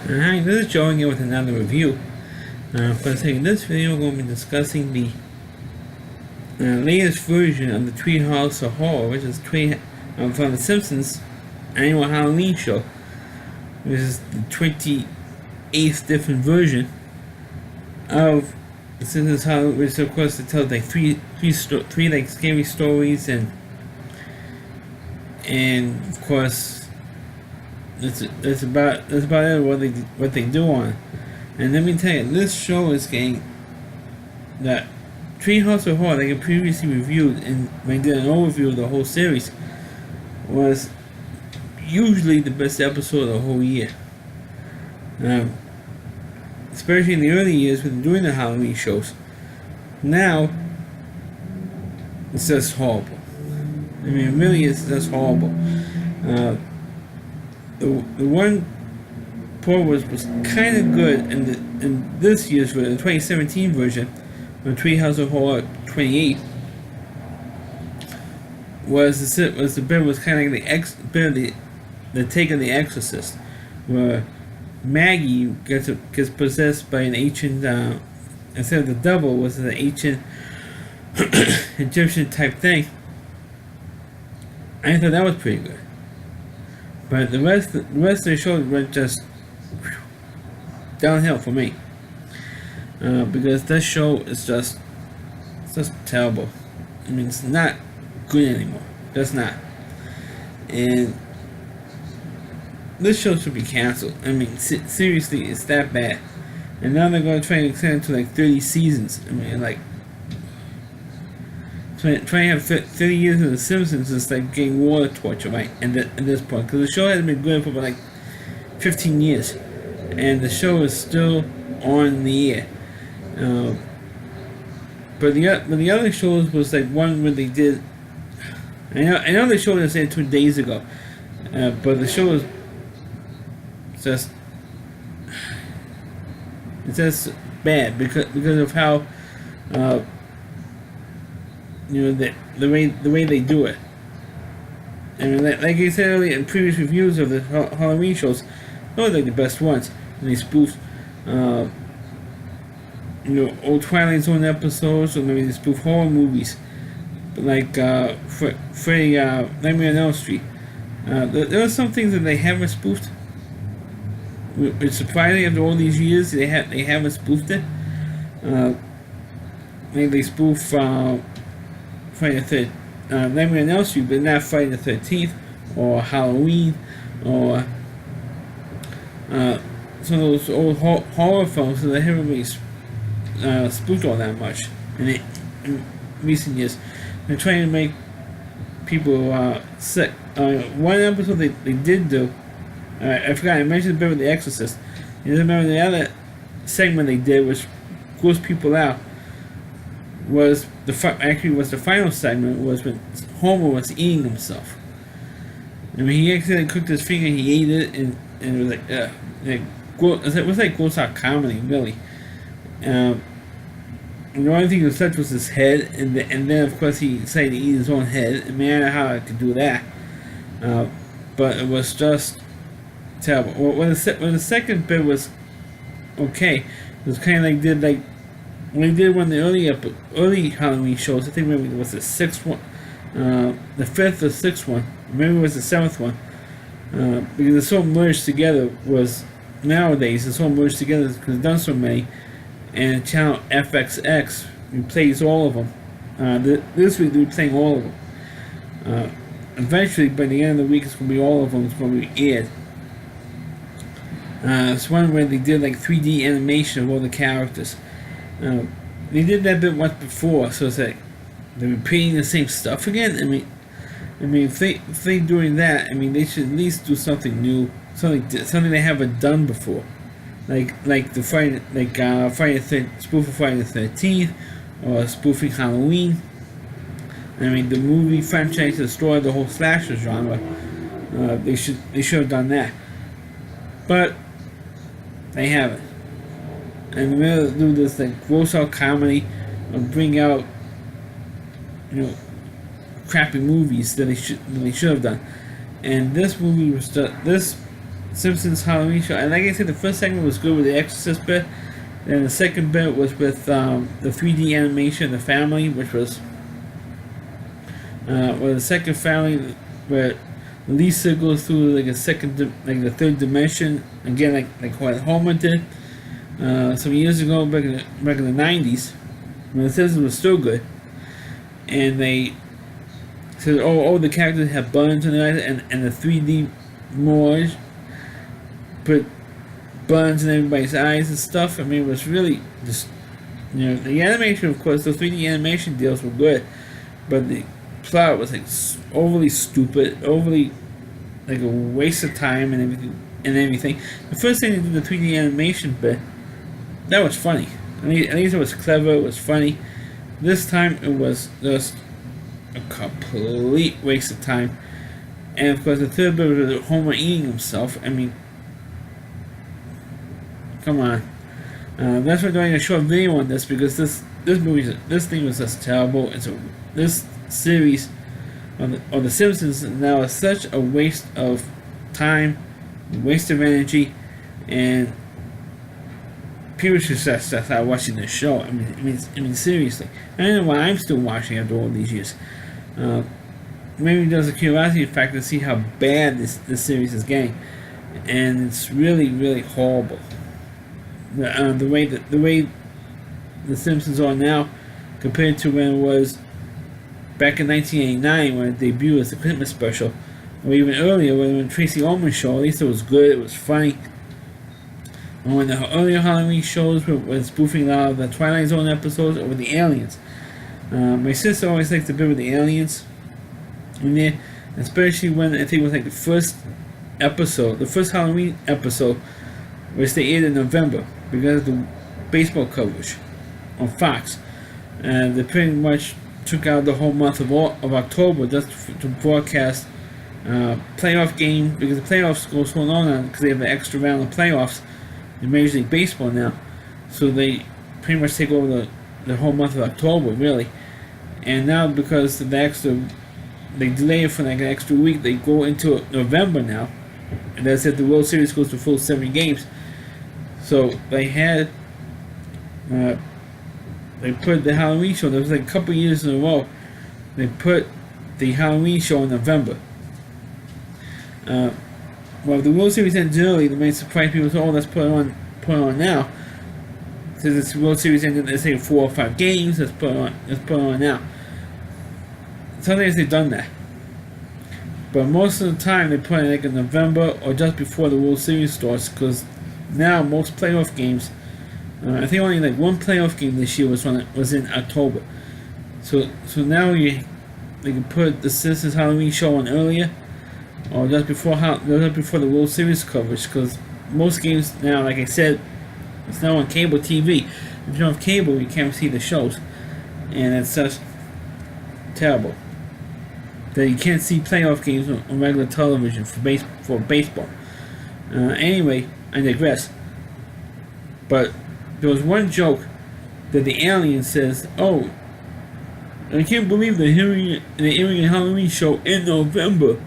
Hi, this is Joe again with another review. In this video, we're going to be discussing the latest version of the Treehouse of Horror, which is from the Simpsons annual Halloween show. This is the 28th different version of the Simpsons Halloween, which of course it tells like three like scary stories, and of course that's about it. What they do on it. And let me tell you, this show is getting that Treehouse of Horror, like I previously reviewed and I did an overview of the whole series, was usually the best episode of the whole year. Especially in the early years when doing the Halloween shows. Now, it's just horrible. I mean, it really is just horrible. The one part was kind of good in this year's version, the 2017 version of Treehouse of Horror 28 was the bit was kind of like the take of The Exorcist, where Maggie gets possessed by an ancient instead of the devil was an ancient Egyptian type thing. I thought that was pretty good. But the rest of the show went just downhill for me, because this show is just terrible. I mean, it's not good anymore. Just not. And this show should be canceled. I mean, seriously, it's that bad. And now they're going to try and extend it to like 30 seasons. I mean, like, trying to have 30 years of The Simpsons is like getting water torture, right? At this point, because the show hasn't been good for about like 15 years, and the show is still on the air. But the other shows was like one where they did. I know the show was aired 2 days ago, but the show is just bad because of how. The way they do it. I mean, like I said earlier in previous reviews of the Halloween shows, those are like the best ones. And they spoof, old Twilight Zone episodes, or maybe they spoof horror movies, but like Freddy, Nightmare on Elm Street. There are some things that they haven't spoofed. It's surprising after all these years they haven't spoofed it. Maybe they spoof. Friday the 13th, Nightmare on Elm Street, but not Friday the 13th, or Halloween, or some of those old horror films that haven't really spooked all that much in recent years. They're trying to make people sick. One episode they did do, I forgot, I mentioned a bit with The Exorcist. You remember the other segment they did, which grossed people out, was the final segment, was when Homer was eating himself. I mean, he accidentally cooked his finger, he ate it, and it was like, it was like gross out comedy, really. And the only thing he was touched was his head, and then of course he decided to eat his own head. I mean, I don't know how I could do that, but it was just terrible. When the second bit was okay, it was kind of like when they did one of the early Halloween shows. I think maybe it was the 6th one, the 5th or 6th one, maybe it was the 7th one, because it's so merged together. Nowadays it's so merged together because it's done so many, and channel FXX replays all of them. This week they're playing all of them. Eventually, by the end of the week, it's going to be all of them. It's going to be aired. It's one where they did like 3D animation of all the characters. They did that bit once before, so it's like they're repeating the same stuff again. I mean, if they're doing that, I mean, they should at least do something new, something they haven't done before, like the Friday, spoof of Friday the 13th, or spoofing Halloween. I mean, the movie franchise destroyed the whole slasher genre. They should have done that, but they haven't. And we're gonna do this like gross out comedy and bring out crappy movies that they should have done. And this movie was this Simpsons Halloween show. And like I said, the first segment was good with the Exorcist bit. And the second bit was with the 3D animation, the family, which was where the second family, where Lisa goes through like like the third dimension again, like what Homer did some years ago, back in the '90s, when the Simpsons was still good, and they said, oh, the characters have buns and the 3D Moors put buns in everybody's eyes and stuff. I mean, it was really just, the animation, of course, the 3D animation deals were good, but the plot was like overly stupid, overly like a waste of time and everything. The first thing they did, the 3D animation bit, that was funny. At least it was clever, it was funny. This time it was just a complete waste of time. And of course the third bit was Homer eating himself. I mean, come on. That's why I'm doing a short video on this, because this thing was just terrible. This series of the Simpsons now is such a waste of time, waste of energy, and people should start watching this show. I mean, seriously. I don't know why I'm still watching after all these years. Maybe there's a curiosity factor to see how bad this series is getting, and it's really, really horrible. The way the Simpsons are now, compared to when it was back in 1989 when it debuted as the Christmas special, or even earlier when Tracy Ullman show. At least it was good. It was funny. And when the earlier Halloween shows were spoofing a lot of the Twilight Zone episodes or with the aliens. My sister always liked the bit with the aliens in there, especially when I think it was like the first Halloween episode, which they aired in November because of the baseball coverage on Fox, and they pretty much took out the whole month of October just to broadcast playoff game, because the playoffs go so long on because they have an extra round of playoffs in Major League Baseball now, so they pretty much take over the whole month of October, really. And now because of the extra, they delay it for like an extra week, they go into November now, and that's it. The World Series goes to full 7 games, so they had they put the Halloween show. There was like a couple years in a row they put the Halloween show in November. Well, the World Series ended early. That may surprise people. So, let's put it on now. Since the World Series ended, let's say 4 or 5 games. Let's put it on now. Sometimes they've done that, but most of the time they put it like in November or just before the World Series starts. Because now most playoff games, I think only like one playoff game this year was in October. So now they can put the Simpsons Halloween show on earlier, or just before the World Series coverage, because most games now, like I said, it's now on cable TV. If you don't have cable, you can't see the shows, and it's just terrible that you can't see playoff games on regular television for baseball. Anyway, I digress. But there was one joke that the alien says, "Oh, I can't believe they're airing a Halloween show in November."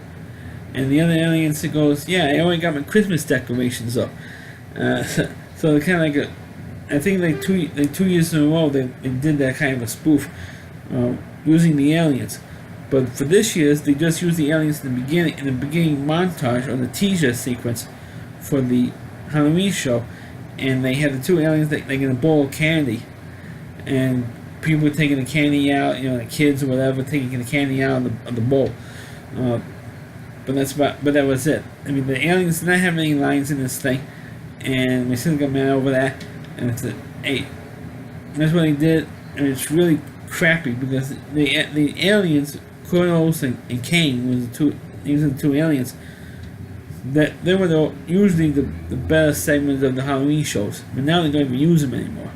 And the other alien goes, "Yeah, I only got my Christmas decorations up." So kind of like I think like two years in a row they did that kind of a spoof using the aliens. But for this year's, they just used the aliens in the beginning montage or the teaser sequence for the Halloween show, and they had the two aliens like in a bowl of candy, and people were taking the candy out, the kids or whatever, taking the candy out of the bowl. But that was it. I mean, the aliens did not have any lines in this thing, and my sister got mad over that, and I said, "Hey, that's what they did," and it's really crappy because the aliens, Kronos and Kane, these are the two aliens. That they were usually the better segments of the Halloween shows, but now they don't even use them anymore.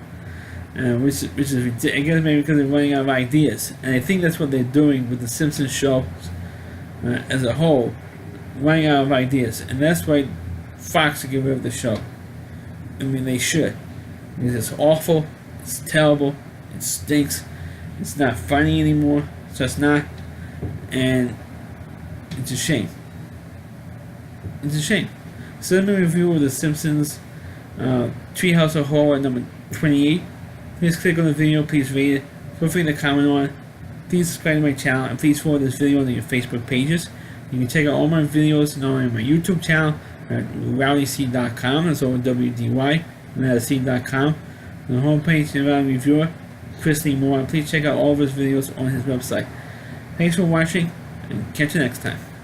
Which is I guess maybe because they're running out of ideas, and I think that's what they're doing with the Simpsons show as a whole, running out of ideas, and that's why Fox should get rid of the show. I mean, they should, because it's awful, it's terrible, it stinks, it's not funny anymore, it's just not, and it's a shame. It's a shame. cinema review of The Simpsons Treehouse of Horror number 28. Please click on the video, please rate it, feel free to comment on it. Please subscribe to my channel, and please forward this video on your Facebook pages. You can check out all my videos not only on my YouTube channel at rowdyc.com, that's over WDY, and that's C.com. On the homepage, the Rowdy Reviewer, Chris Lee Moore. Please check out all of his videos on his website. Thanks for watching, and catch you next time.